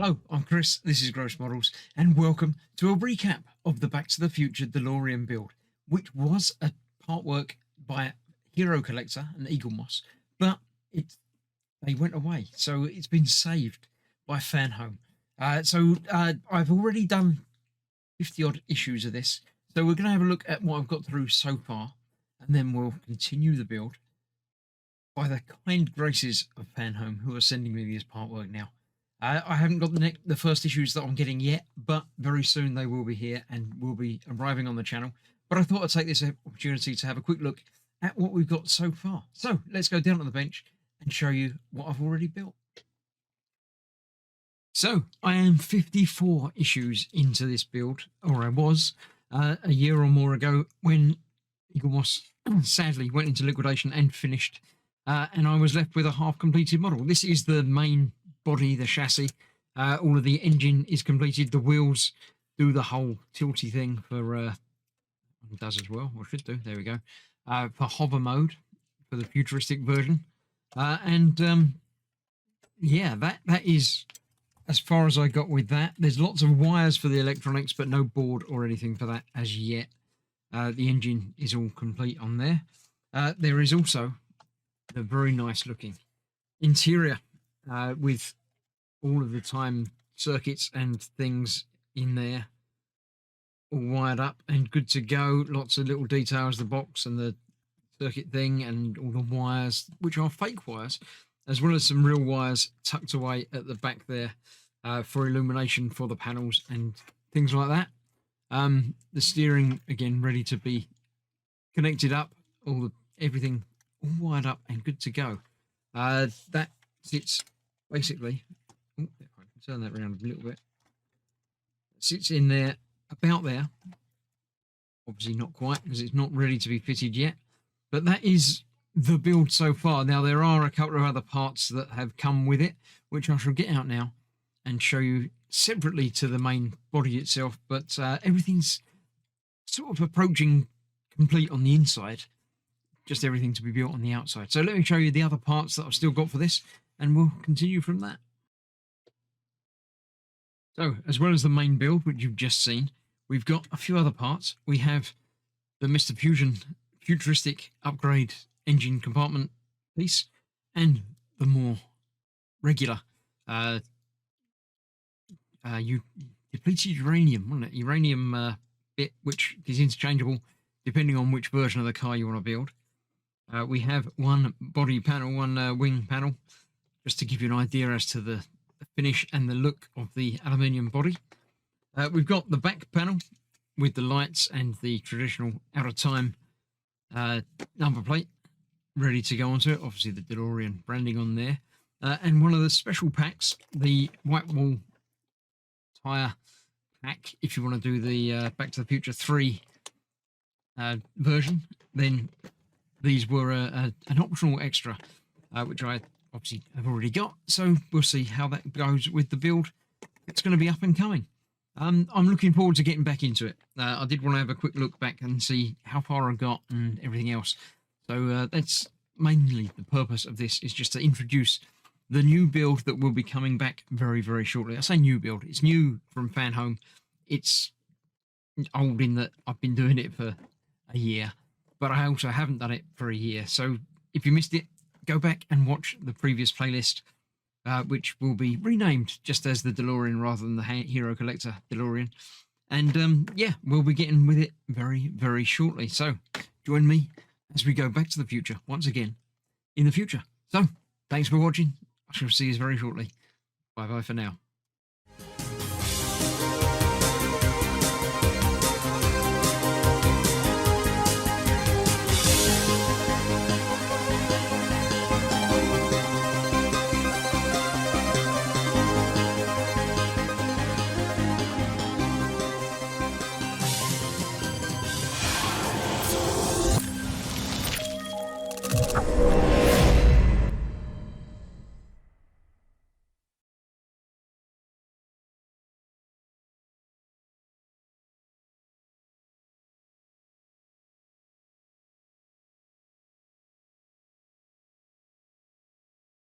Hello, I'm Chris, this is Gross Models, and welcome to a recap of the Back to the Future Delorean build, which was a part work by Hero Collector and Eagle Moss, but they went away, so it's been saved by Fanhome. I've already done 50 odd issues of this, so we're going to have a look at what I've got through so far, and then we'll continue the build by the kind graces of Fanhome, who are sending me this part work now. I haven't got the first issues that I'm getting yet, but very soon they will be here and will be arriving on the channel. But I thought I'd take this opportunity to have a quick look at what we've got so far. So let's go down on the bench and show you what I've already built. So I am 54 issues into this build, or I was a year or more ago when Eagle Moss sadly went into liquidation and finished, and I was left with a half-completed model. This is the main body, the chassis. All of the engine is completed. The wheels do the whole tilty thing for it does as well, or should do. There we go. For hover mode for the futuristic version, yeah, that is as far as I got with that. There's lots of wires for the electronics, but no board or anything for that as yet. The engine is all complete on there. There is also the very nice looking interior with all of the time circuits and things in there, all wired up and good to go. Lots of little details, the box and the circuit thing, and all the wires, which are fake wires, as well as some real wires tucked away at the back there for illumination for the panels and things like that. The steering, again, ready to be connected up, everything all wired up and good to go. That sits basically, if I can turn that around a little bit, sits in there, about there. Obviously not quite, because it's not ready to be fitted yet, but that is the build so far. Now there are a couple of other parts that have come with it, which I shall get out now and show you separately to the main body itself, but everything's sort of approaching complete on the inside, just everything to be built on the outside. So let me show you the other parts that I've still got for this, and we'll continue from that. So, as well as the main build, which you've just seen, we've got a few other parts. We have the Mr. Fusion futuristic upgrade engine compartment piece, and the more regular depleted uranium, wasn't it? Uranium bit, which is interchangeable depending on which version of the car you want to build. We have one body panel, one wing panel, just to give you an idea as to the finish and the look of the aluminium body. We've got the back panel with the lights and the traditional out of time number plate ready to go onto it. Obviously the Delorean branding on there. And one of the special packs, the white wall tyre pack, if you want to do the Back to the Future 3 version, then these were an optional extra, which I obviously have already got. So we'll see how that goes with the build. It's going to be up and coming. I'm looking forward to getting back into it. I did want to have a quick look back and see how far I got and everything else. So that's mainly the purpose of this, is just to introduce the new build that will be coming back very, very shortly. I say new build. It's new from Fanhome. It's old in that I've been doing it for a year, but I also haven't done it for a year. So if you missed it, go back and watch the previous playlist, which will be renamed just as the Delorean rather than the Hero Collector Delorean. And yeah, we'll be getting with it very, very shortly. So join me as we go back to the future once again in the future. So thanks for watching. I shall see you very shortly. Bye bye for now.